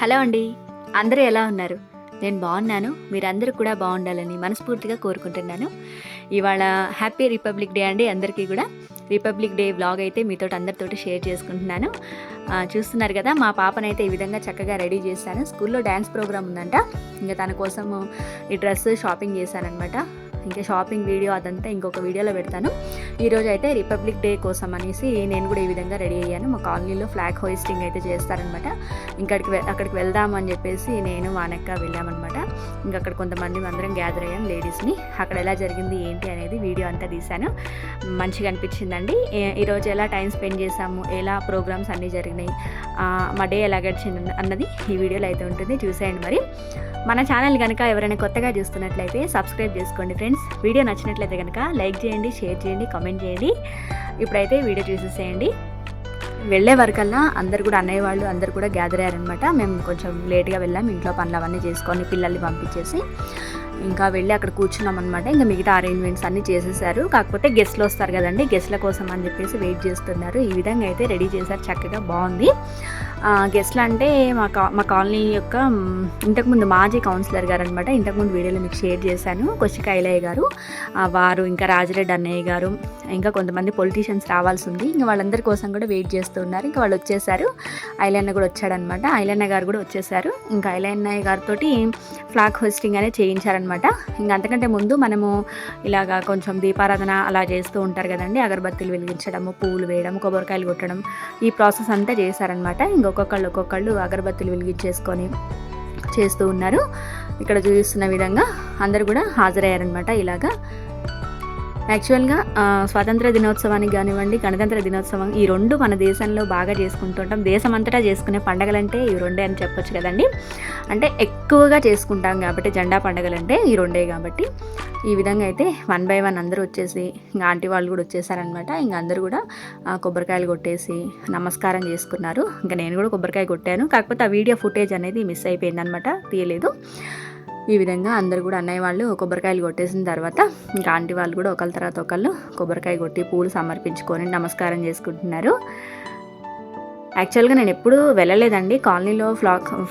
Hello అండి, అందరూ ఎలా ఉన్నారు? నేను బాగున్నాను. మీరందరూ కూడా బాగుండాలని మనస్ఫూర్తిగా కోరుకుంటున్నాను. ఇవాళ హ్యాపీ రిపబ్లిక్ డే అండి అందరికీ కూడా. రిపబ్లిక్ డే వ్లాగ్ అయితే మీతోటి అందరితోటి షేర్ చేసుకుంటున్నాను. చూస్తున్నారు కదా, మా పాపనైతే ఈ విధంగా చక్కగా రెడీ చేశాను. స్కూల్లో డ్యాన్స్ ప్రోగ్రామ్ ఉందంట. ఇంకా తన కోసం ఈ డ్రెస్ షాపింగ్ చేశానమాట. ఇంకా షాపింగ్ వీడియో అదంతా ఇంకొక వీడియోలో పెడతాను. ఈరోజు అయితే రిపబ్లిక్ డే కోసం అనేసి నేను కూడా ఈ విధంగా రెడీ అయ్యాను. మా కాలనీలో ఫ్లాగ్ హోయిస్టింగ్ అయితే చేస్తారనమాట. అక్కడికి వెళ్దామని చెప్పేసి నేను మా అన్నక్క వెళ్ళామన్నమాట. ఇంకా అక్కడ కొంతమంది అందరం గ్యాదర్ అయ్యాం లేడీస్ని. అక్కడ ఎలా జరిగింది ఏంటి అనేది వీడియో అంతా తీశాను. మంచిగా అనిపించిందండి. ఈరోజు ఎలా టైం స్పెండ్ చేసాము, ఎలా ప్రోగ్రామ్స్ అన్నీ జరిగినాయి, మా డే ఎలా గడిచింది అన్నది ఈ వీడియోలో అయితే ఉంటుంది. చూసేయండి. మరి మన ఛానల్ కనుక ఎవరైనా కొత్తగా చూస్తున్నట్లయితే సబ్స్క్రైబ్ చేసుకోండి ఫ్రెండ్స్. వీడియో నచ్చినట్లయితే కనుక లైక్ చేయండి, షేర్ చేయండి, కామెంట్ చేయండి. ఇప్పుడైతే వీడియో చూసేసేయండి. వెళ్ళే వరకల్లా అందరు కూడా అన్నయ్య వాళ్ళు అందరు కూడా గ్యాదర్ అయ్యారనమాట. మేము కొంచెం లేట్గా వెళ్ళాం. ఇంట్లో పనులు అవన్నీ చేసుకొని పిల్లల్ని పంపించేసి ఇంకా వెళ్ళి అక్కడ కూర్చున్నాం అనమాట. ఇంకా మిగతా అరేంజ్మెంట్స్ అన్నీ చేసేసారు. కాకపోతే గెస్ట్లు వస్తారు కదండి, గెస్ట్ల కోసం అని చెప్పేసి వెయిట్ చేస్తున్నారు. ఈ విధంగా అయితే రెడీ చేశారు, చక్కగా బాగుంది. గెస్ట్లు అంటే మా కాలనీ యొక్క ఇంతకుముందు మాజీ కౌన్సిలర్ గారు అనమాట. ఇంతకుముందు వీడియోలో మీకు షేర్ చేశాను. కొచ్చిక ఐలయ్య గారు, వారు, ఇంకా రాజిరెడ్డి అన్నయ్య గారు, ఇంకా కొంతమంది పొలిటీషియన్స్ రావాల్సి ఉంది. ఇంకా వాళ్ళందరి కోసం కూడా వెయిట్ చేస్తున్నారు. ఇంకా వాళ్ళు వచ్చేసారు. ఐలన్న కూడా వచ్చాడనమాట. ఐలన్న గారు కూడా వచ్చేసారు. ఇంకా ఐలన్నయ్య గారితో ఫ్లాగ్ హోస్టింగ్ అనేది చేయించారనమాట. ఇంకా అంతకంటే ముందు మనము ఇలాగా కొంచెం దీపారాధన అలా చేస్తూ ఉంటారు కదండి. అగరబత్తీలు వెలిగించడము, పువ్వులు వేయడం, కొబ్బరికాయలు కొట్టడం, ఈ ప్రాసెస్ అంతా చేశారనమాట. ఒక్కొక్కళ్ళు అగరబత్తులు వెలిగించేసుకొని చేస్తూ ఉన్నారు. ఇక్కడ చూపిస్తున్న విధంగా అందరూ కూడా హాజరయ్యారనమాట. ఇలాగా యాక్చువల్గా స్వాతంత్ర దినోత్సవానికి కానివ్వండి, గణతంత్ర దినోత్సవం, ఈ రెండు మన దేశంలో బాగా చేసుకుంటుంటాం. దేశం అంతటా చేసుకునే పండగలంటే ఈ రెండే అని చెప్పొచ్చు కదండి. అంటే ఎక్కువగా చేసుకుంటాం కాబట్టి జెండా పండగలంటే ఈ రెండే కాబట్టి ఈ విధంగా అయితే 1 by 1 అందరూ వచ్చేసి ఇంకా ఆంటీ వాళ్ళు కూడా వచ్చేసారనమాట. ఇంకా అందరూ కూడా కొబ్బరికాయలు కొట్టేసి నమస్కారం చేసుకున్నారు. ఇంకా నేను కూడా కొబ్బరికాయ కొట్టాను. కాకపోతే ఆ వీడియో ఫుటేజ్ అనేది మిస్ అయిపోయిందనమాట, తీయలేదు. ఈ విధంగా అందరు కూడా అన్నయ్య వాళ్ళు కొబ్బరికాయలు కొట్టేసిన తర్వాత ఇంకా ఆంటీ వాళ్ళు కూడా ఒకళ్ళ తర్వాత ఒకళ్ళు కొబ్బరికాయ కొట్టి పూలు సమర్పించుకొని నమస్కారం చేసుకుంటున్నారు. యాక్చువల్గా నేను ఎప్పుడు వెళ్ళలేదండి కాలనీలో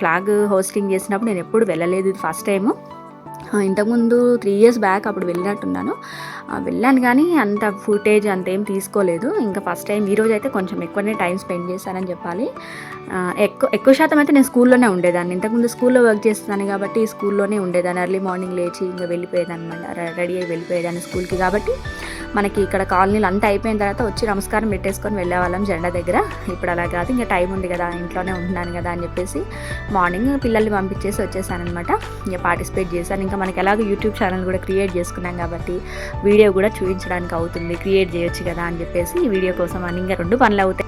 ఫ్లాగ్ హోస్టింగ్ చేసినప్పుడు. నేను ఎప్పుడు వెళ్ళలేదు, ఇది ఫస్ట్ టైము. ఇంతకుముందు 3 years బ్యాక్ అప్పుడు వెళ్ళినట్టున్నాను. వెళ్ళాను కానీ అంత ఫుటేజ్ అంతేం తీసుకోలేదు. ఇంకా ఫస్ట్ టైం ఈరోజు అయితే కొంచెం ఎక్కువనే టైం స్పెండ్ చేశానని చెప్పాలి. ఎక్కువ శాతం అయితే నేను స్కూల్లోనే ఉండేదాన్ని. ఇంతకుముందు స్కూల్లో వర్క్ చేస్తున్నాను కాబట్టి స్కూల్లోనే ఉండేదాన్ని. ఎర్లీ మార్నింగ్ లేచి ఇంకా వెళ్ళిపోయేదాన్ని అనమాట. రెడీ అయ్యి వెళ్ళిపోయేదాన్ని స్కూల్కి. కాబట్టి మనకి ఇక్కడ కాలనీలు అంతా అయిపోయిన తర్వాత వచ్చి నమస్కారం పెట్టేసుకొని వెళ్ళేవాళ్ళం జెండా దగ్గర. ఇప్పుడు అలా కాదు, ఇంకా టైం ఉంది కదా, ఇంట్లోనే ఉంటున్నాను కదా అని చెప్పేసి మార్నింగ్ పిల్లల్ని పంపించేసి వచ్చేసానమాట. ఇంకా పార్టిసిపేట్ చేశాను. ఇంకా మనకి ఎలాగో యూట్యూబ్ ఛానల్ కూడా క్రియేట్ చేసుకున్నాం కాబట్టి వీడియో కూడా చూపించడానికి అవుతుంది, క్రియేట్ చేయొచ్చు కదా అని చెప్పేసి ఈ వీడియో కోసం అని ఇంకా 2 పనులు అవుతాయి.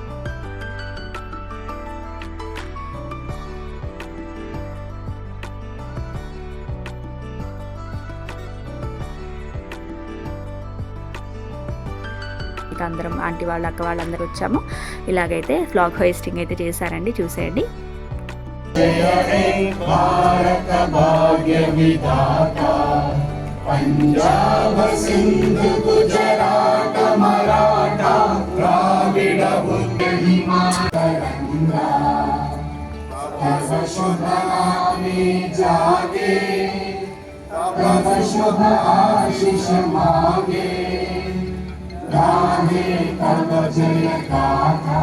అందరం ఆంటీ వాళ్ళు, అక్క వాళ్ళందరూ వచ్చాము. ఇలాగైతే ఫ్లాగ్ హోయిస్టింగ్ అయితే చేశారండి. చూసేయండి. పంజాబ్ సింధు గుజరాత్ మరాఠా ద్రావిడ శుభ జాగే శుభ ఆశిష మాగే రాధే తవ జయ గాథా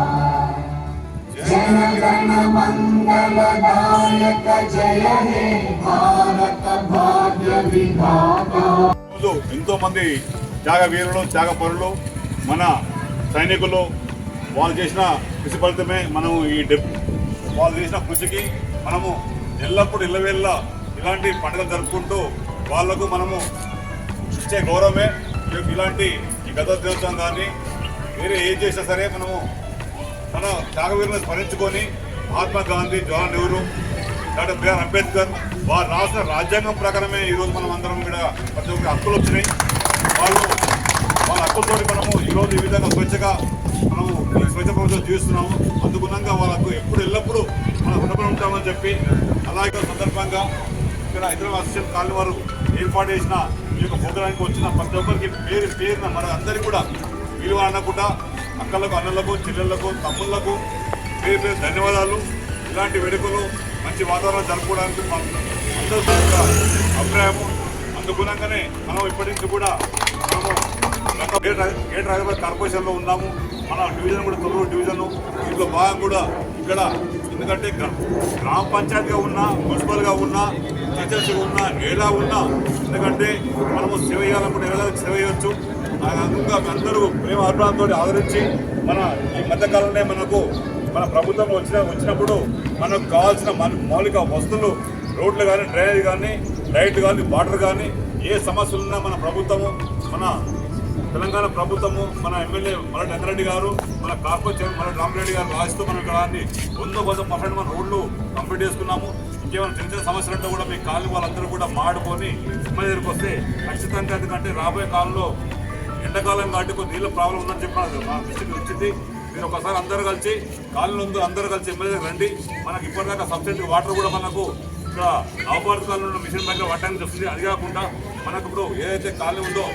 జన గణ మంగళదాయక జయ హే భారత భాగ్య విధాత. ఎంతో మంది త్యాగ వీరులు, త్యాగ పరులు, మన సైనికులు, వాళ్ళు చేసిన కృషి ఫలితమే మనం వాళ్ళు చేసిన కృషికి మనము ఎల్లప్పుడూ ఇళ్ళవేళ్ళ ఇలాంటి పండుగలు జరుపుకుంటూ వాళ్లకు మనము ఇచ్చే గౌరవమే ఇలాంటి ఈ గత దినోత్సవం. కానీ వేరే ఏం చేసినా సరే మనము మన త్యాగవీరులను స్మరించుకొని మహాత్మా గాంధీ, జవహర్లాల్ నెహ్రూ, డాక్టర్ బిఆర్ అంబేద్కర్ వారు రాసిన రాజ్యాంగం ప్రకారమే ఈరోజు మనం అందరం కూడా ప్రతి ఒక్క హక్కులు వచ్చినాయి. వాళ్ళ హక్కులతో మనము ఈరోజు ఈ విధంగా స్వేచ్ఛగా మనము ఈ స్వేచ్ఛ ప్రభుత్వం జీవిస్తున్నాము. అందుగుణంగా వాళ్ళకు ఎల్లప్పుడూ మనం రుణపడి ఉంటామని చెప్పి, అలాగే సందర్భంగా ఇక్కడ హైదరాబాద్ అసోసియేషన్ కాలనీ వారు ఏర్పాటు చేసిన ఈ యొక్క ప్రోగ్రానికి వచ్చిన ప్రతి ఒక్కరికి పేరున మన అందరికీ కూడా విలువ అనకుండా అక్కలకు, అన్నలకు, చెల్లెళ్లకు, తమ్ముళ్లకు పేరు ధన్యవాదాలు. ఇలాంటి వేడుకలు మంచి వాతావరణం జరుపుకోవడానికి అందరూ అభిప్రాయము. అందుగుణంగానే మనం ఇప్పటి నుంచి కూడా మనము గ్రేటర్ హైదరాబాద్ కార్పొరేషన్లో ఉన్నాము. మన డివిజన్ కూడా తొర్రూరు డివిజను, ఇంట్లో భాగం కూడా ఇక్కడ. ఎందుకంటే గ్రామ పంచాయతీగా ఉన్నా, మున్సిపల్గా ఉన్నా, హెచ్ఎస్గా ఉన్నా, ఎలా ఉన్నా, ఎందుకంటే మనము సేవ చేయాలనుకుంటే ఎలా సేవ చేయవచ్చు. అందుగా అందరూ ప్రేమ అభిప్రాయంతో ఆదరించి మన ఈ మధ్యకాలంలో మన ప్రభుత్వం వచ్చినప్పుడు మనకు కావాల్సిన మౌలిక వస్తువులు, రోడ్లు కానీ, డ్రైనేజ్ కానీ, లైట్లు కానీ, వాటర్ కానీ, ఏ సమస్యలు ఉన్నా మన ప్రభుత్వము, మన తెలంగాణ ప్రభుత్వము, మన ఎమ్మెల్యే మల్లెడ్డి రంగారెడ్డి గారు, మన కార్పొరేషన్ మల్లెడ్డి రామరెడ్డి గారు రాస్తూ మనం ఇక్కడ 100% మన రోడ్లు కంప్లీట్ చేసుకున్నాము. ఇంకేమైనా చిన్న చిన్న సమస్యలు అంటే కూడా మీ కాలనీ వాళ్ళందరూ కూడా మాడుకొని ఎమ్మెల్యే దగ్గరికి వస్తే ఖచ్చితంగా, ఎందుకంటే రాబోయే కాలంలో ఎండాకాలం కాబట్టి కొన్ని నీళ్ళ ప్రాబ్లం ఉందని చెప్పిన మా దృష్టికి వచ్చింది. మీరు ఒకసారి అందరూ కలిసి కాలనీలో అందరూ కలిసి ఎమ్మెల్యే రండి. మనకి ఇప్పటిదాకా సబ్సిడీ వాటర్ కూడా మనకు ఇక్కడ నవభారత కాలంలో మిషన్ దగ్గర పట్టడానికి వస్తుంది. అది కాకుండా మనకు ఇప్పుడు ఏదైతే కాలనీ ఉందో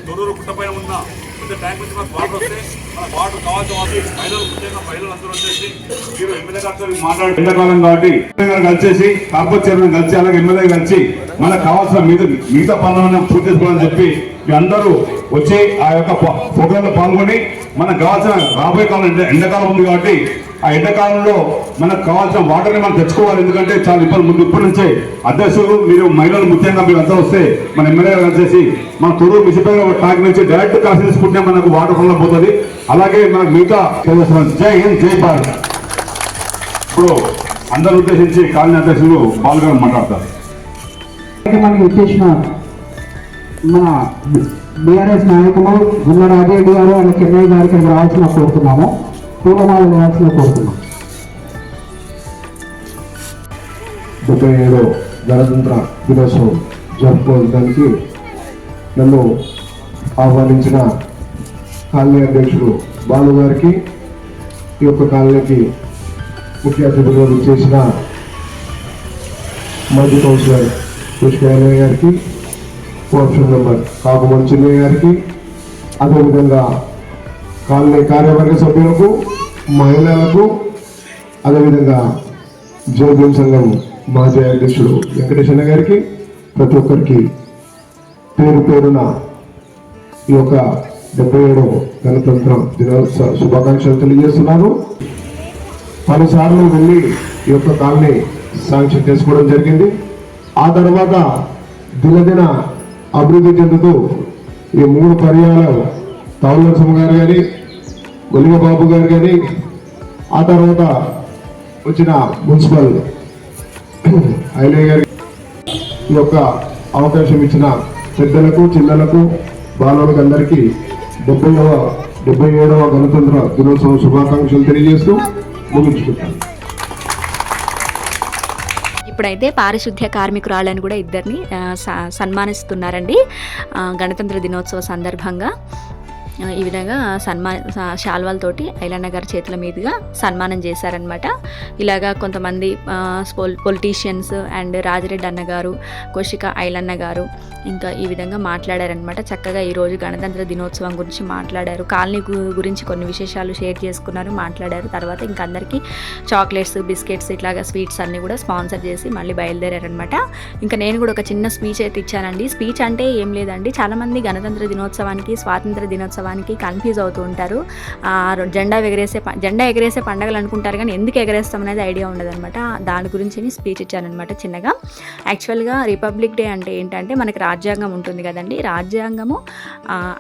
తొర్రూరు గుట్ట పైన ఉన్న పెద్ద ట్యాంక్ నుంచి మనకు వాటర్ వస్తే మన వాటర్ కావాల్సిన మహిళలు, ముఖ్యంగా మహిళలు అందరూ వచ్చేసి మీరు ఎమ్మెల్యే గారితో మాట్లాడి ఎండాకాలం కాబట్టి కలిసేసి కార్పొరేట్ చైర్మన్ కలిసి అలాగే ఎమ్మెల్యే కలిసి మనకు కావాల్సిన మిగతా పనులను పూర్తి చేసుకోవాలని చెప్పి మీ అందరూ వచ్చి ఆ యొక్క ప్రోగ్రాంలో పాల్గొని మనకు కావాల్సిన రాబోయే కాలం ఎండాకాలం ఉంది కాబట్టి ఆ ఎండాకాలంలో మనకు కావాల్సిన వాటర్ని మనం తెచ్చుకోవాలి. ఎందుకంటే చాలా ఇప్పటి నుంచే అధ్యక్షులు మీరు మహిళలు ముఖ్యంగా మీరు అంతా వస్తే మన ఎమ్మెల్యే కలిసేసి మన తొర్రూరు మిసిపేట ట్యాంక్ నుంచి డైరెక్ట్ కాసి తీసుకుంటే మనకు వాటర్ ఫుల్ పోతుంది. అలాగే మనకు మిగతా జై హింద్, జై భారత్. ఇప్పుడు అందరూ ఉద్దేశించి కాలనీ అధ్యక్షులు బాలుగారు మాట్లాడతారు. మనకి వచ్చేసిన మన బీఆర్ఎస్ నాయకులు గుల్ల రాజరెడ్డి గారు ఆయన చెన్నై గారికి రావాల్సిన కోరుతున్నాము, పూలమాల వేయాల్సిన కోరుతున్నాం. 77వ గణతంత్ర దినోత్సవం జరుపుకోవడానికి నన్ను ఆహ్వానించిన కాలనీ అధ్యక్షుడు బాలు గారికి, ఈ యొక్క కాలనీకి ముఖ్య అతిథిగా చేసిన మాజీ కౌన్సిలర్ కృష్ణయ్య గారికి, కోఆప్షన్ మెంబర్ కాకుమన్ చిన్నయ్య గారికి, అదేవిధంగా కాలనీ కార్యవర్గ సభ్యులకు, మహిళలకు, అదేవిధంగా జోబీం సంఘం మాజీ అధ్యక్షుడు వెంకటేశ్వర గారికి, ప్రతి ఒక్కరికి పేరు పేరున ఈ యొక్క 77వ గణతంత్ర దినోత్సవ శుభాకాంక్షలు తెలియజేస్తున్నాను. పలుసార్లు వెళ్ళి ఈ యొక్క కాలనీ శాంక్షన్ చేసుకోవడం జరిగింది. ఆ తర్వాత దినదిన అభివృద్ధి చెందుతూ ఈ 3 పర్యాయాలు తావులనరసింహ గారు కానీ, ఒలిగ బాబు గారు కానీ, ఆ తర్వాత వచ్చిన మున్సిపల్ ఐలయ్య గారి ఈ యొక్క అవకాశం ఇచ్చిన పెద్దలకు, చిన్నలకు, బాలలకు అందరికీ 77వ గణతంత్ర దినోత్సవం శుభాకాంక్షలు తెలియజేస్తూ ముగించుకుంటాను. ఇప్పుడైతే పారిశుద్ధ్య కార్మికురాళ్ళని కూడా ఇద్దరిని సన్మానిస్తున్నారండి గణతంత్ర దినోత్సవ సందర్భంగా. ఈ విధంగా శాల్వాలతోటి ఐలన్న గారి చేతుల మీదుగా సన్మానం చేశారనమాట. ఇలాగా కొంతమంది పొలిటీషియన్స్ అండ్ రాజిరెడ్డి అన్న గారు, కోశిక ఐలన్న గారు ఇంకా ఈ విధంగా మాట్లాడారనమాట. చక్కగా ఈరోజు గణతంత్ర దినోత్సవం గురించి మాట్లాడారు, కాలనీ గురించి కొన్ని విశేషాలు షేర్ చేసుకున్నారు, మాట్లాడారు. తర్వాత ఇంకా అందరికీ చాక్లెట్స్, బిస్కెట్స్ ఇట్లాగా స్వీట్స్ అన్నీ కూడా స్పాన్సర్ చేసి మళ్ళీ బయలుదేరారనమాట. ఇంకా నేను కూడా ఒక చిన్న స్పీచ్ అయితే ఇచ్చానండి. స్పీచ్ అంటే ఏం లేదండి, చాలామంది గణతంత్ర దినోత్సవానికి, స్వాతంత్ర దినోత్సవానికి కన్ఫ్యూజ్ అవుతూ ఉంటారు. జెండా ఎగరేసే పండుగలు అనుకుంటారు, కానీ ఎందుకు ఎగరేస్తాం అనేది ఐడియా ఉండదన్నమాట. దాని గురించి స్పీచ్ ఇచ్చానమాట చిన్నగా. యాక్చువల్గా రిపబ్లిక్ డే అంటే ఏంటంటే మనకి రాజ్యాంగం ఉంటుంది కదండి. రాజ్యాంగము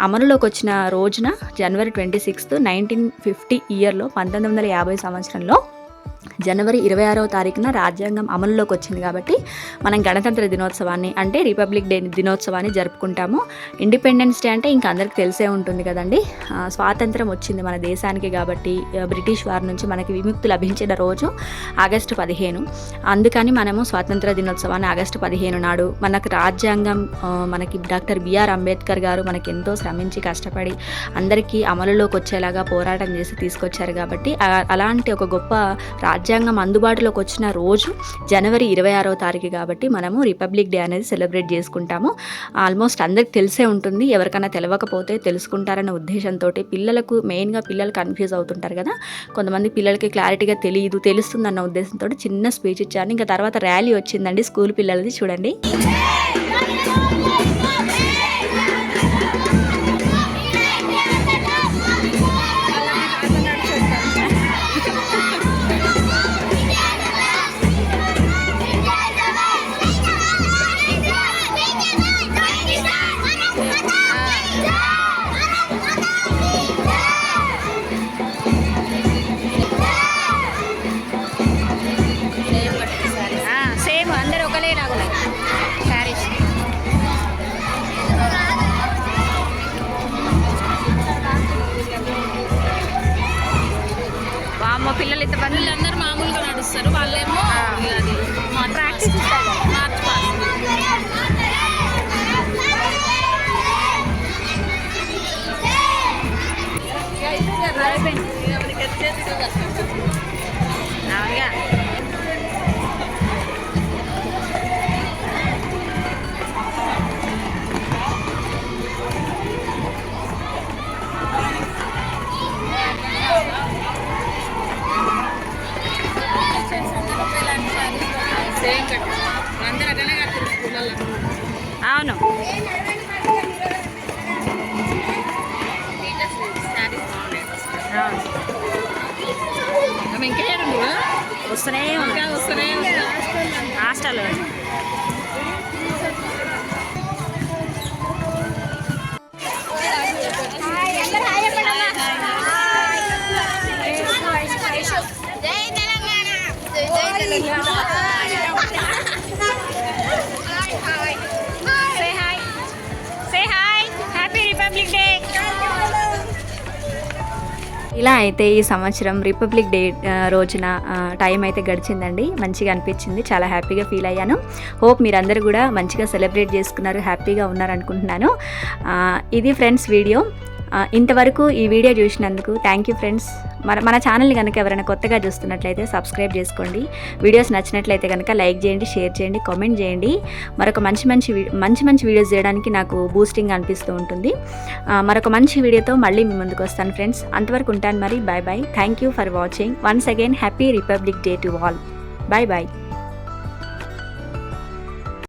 అమలులోకి వచ్చిన రోజున జనవరి 26, 1950 ఇయర్లో 1950 సంవత్సరంలో జనవరి 26వ తారీఖున రాజ్యాంగం అమలులోకి వచ్చింది. కాబట్టి మనం గణతంత్ర దినోత్సవాన్ని అంటే రిపబ్లిక్ డే దినోత్సవాన్ని జరుపుకుంటాము. ఇండిపెండెన్స్ డే అంటే ఇంకా అందరికి తెలిసే ఉంటుంది కదండి. స్వాతంత్రం వచ్చింది మన దేశానికి కాబట్టి బ్రిటిష్ వారి నుంచి మనకి విముక్తి లభించిన రోజు ఆగస్టు 15. అందుకని మనము స్వాతంత్ర దినోత్సవాన్ని ఆగస్టు 15 నాడు మనకు రాజ్యాంగం మనకి డాక్టర్ బిఆర్ అంబేద్కర్ గారు మనకి ఎంతో శ్రమించి కష్టపడి అందరికీ అమలులోకి వచ్చేలాగా పోరాటం చేసి తీసుకొచ్చారు. కాబట్టి అలాంటి ఒక గొప్ప రాజ్యాంగం అందుబాటులోకి వచ్చిన రోజు జనవరి 26వ తారీఖు కాబట్టి మనము రిపబ్లిక్ డే అనేది సెలబ్రేట్ చేసుకుంటాము. ఆల్మోస్ట్ అందరికి తెలిసే ఉంటుంది, ఎవరికైనా తెలియకపోతే తెలుసుకుంటారన్న ఉద్దేశంతో పిల్లలకు మెయిన్గా పిల్లలు కన్ఫ్యూజ్ అవుతుంటారు కదా, కొంతమంది పిల్లలకి క్లారిటీగా తెలియదు, తెలుస్తుందన్న ఉద్దేశంతో చిన్న స్పీచ్ ఇచ్చాను. ఇంకా తర్వాత ర్యాలీ వచ్చిందండి స్కూల్ పిల్లలది, చూడండి. సేమ్ అందరూ ఒకలేలాగా శారీస్. వామ్మో, పిల్లలు ఇంత మంది అందరూ మామూలుగా నడుస్తారు, వాళ్ళేమో అది ప్రాక్టీస్ ఇస్తారు. March past. అవునుగా. సేమ్ కట్ అందరూ అట్లనే కట్టారు స్కూళ్ళల్లో. అవును. ఆమె ఇంకా ఏడు వస్తూనే వస్తూనే హాస్టల్. ఇలా అయితే ఈ సంవత్సరం రిపబ్లిక్ డే రోజున టైం అయితే గడిచిందండి. మంచిగా అనిపించింది, చాలా హ్యాపీగా ఫీల్ అయ్యాను. హోప్ మీరందరూ కూడా మంచిగా సెలబ్రేట్ చేసుకున్నారు, హ్యాపీగా ఉన్నారు అనుకుంటున్నాను. ఇది ఫ్రెండ్స్ వీడియో. ఇంతవరకు ఈ వీడియో చూసినందుకు థ్యాంక్ యూ ఫ్రెండ్స్. మన ఛానల్ని కనుక ఎవరైనా కొత్తగా చూస్తున్నట్లయితే సబ్స్క్రైబ్ చేసుకోండి. వీడియోస్ నచ్చినట్లయితే కనుక లైక్ చేయండి, షేర్ చేయండి, కామెంట్ చేయండి. మరొక మంచి వీడియోస్ చేయడానికి నాకు బూస్టింగ్ అనిపిస్తూ ఉంటుంది. మరొక మంచి వీడియోతో మళ్ళీ మీ ముందుకు వస్తాను ఫ్రెండ్స్. అంతవరకు ఉంటాను మరి. Bye bye. Thank you for watching. Once again happy Republic Day to all. Bye bye.